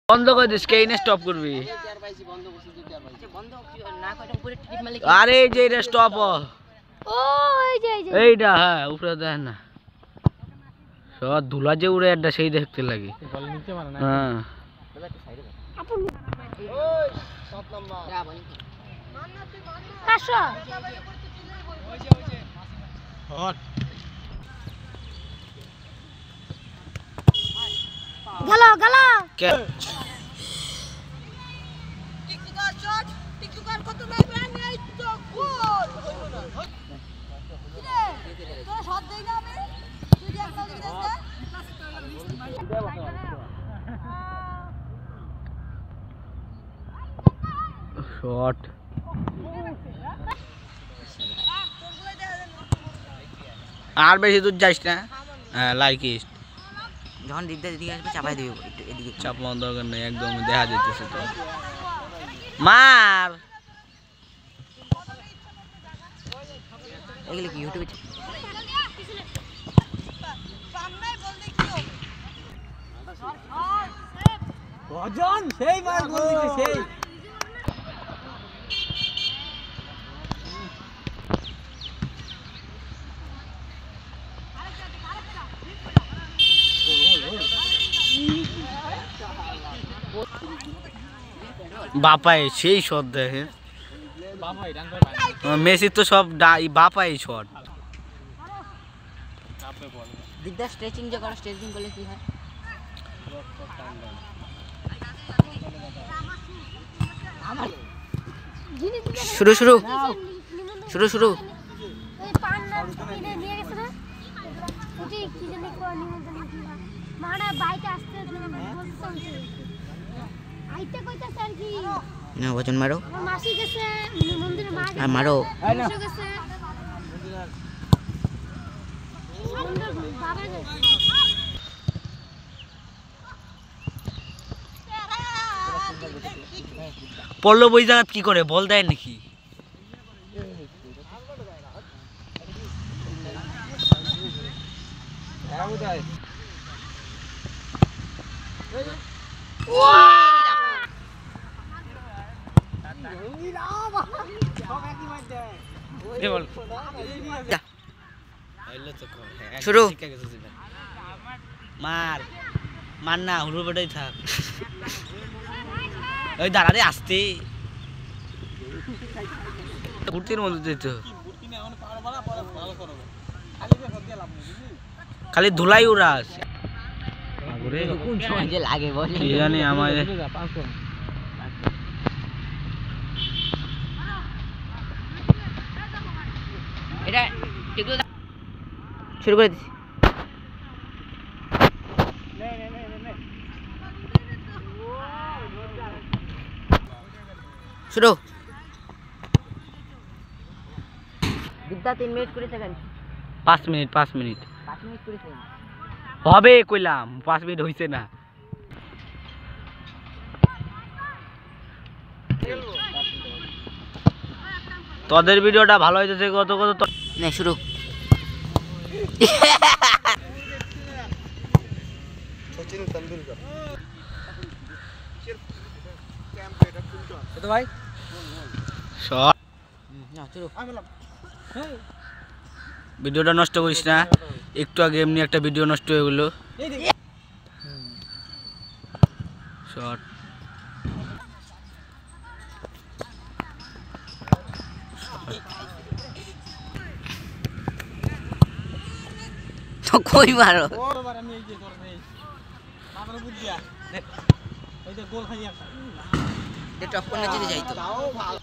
বন্ধ করে দিস, কে এনে স্টপ করবি? আরে এই যে এটা স্টপ, এইটা হ্যাঁ উপরে দেখ না, সব ধুলা যে উড়ে একটা সেই দেখতে লাগে। হ্যাঁ গেলো গেলো শট। আর বেশি দূর যাইস না, হ্যাঁ লাইকিস যখন দিকটা দিকে আসবে চাপাই দিবি এদিকে, চাপ মার দরকার নেই, একদম দেখা যাইতেছে তো। মার এগুলো কি ইউটিউবে ভজন সেই মার গোল দিছে সেই। বাপাই সেই শট দেখে, মেসি তো সব বাপাই শট। দিকটা স্ট্রেচিং যে করো, স্ট্রেচিং করলে কি হয়? শুরু শুরু শুরু শুরু ভজন মারো আর মারো। পড়লো বই জায়গা কি করে বল দেয় নাকি? শুরু মার মার না, হুলুর বেটাই থাক। ওই দাঁড়ারে আসতে ঘুরতির মধ্যে দিত, খালি ধুলাই উড়াস যে লাগে বল কি জানি আমার। এটা শুরু করে দিছি। শুরু দিকটা 3 minute 20 second. 5 minute 5 minute 5 minute 20 second হবে কইলাম, 5 মিনিট হইছে না। তোদের ভিডিওটা ভালো হইতেছে কত কত নে শুরু। সচিন তেন্ডুলকর তো ভাই শট। না শুরু। ভিডিওটা নষ্ট করিস না, একটু আগে এমনি একটা ভিডিও নষ্ট হয়ে গেল। শট তো কই মারো ওরবার আমি এই যে তোর নেই আমার বুদ্ধিয়া এই যে গোল খাইয়া যে টপ কোণে যদি যাইতো তাও ভালো।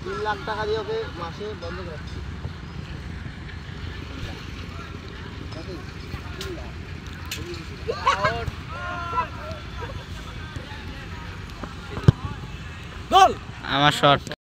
$3 লাখ দিয়ে ওকে মাসে বন্ধ করে রাখছি। আমার শট।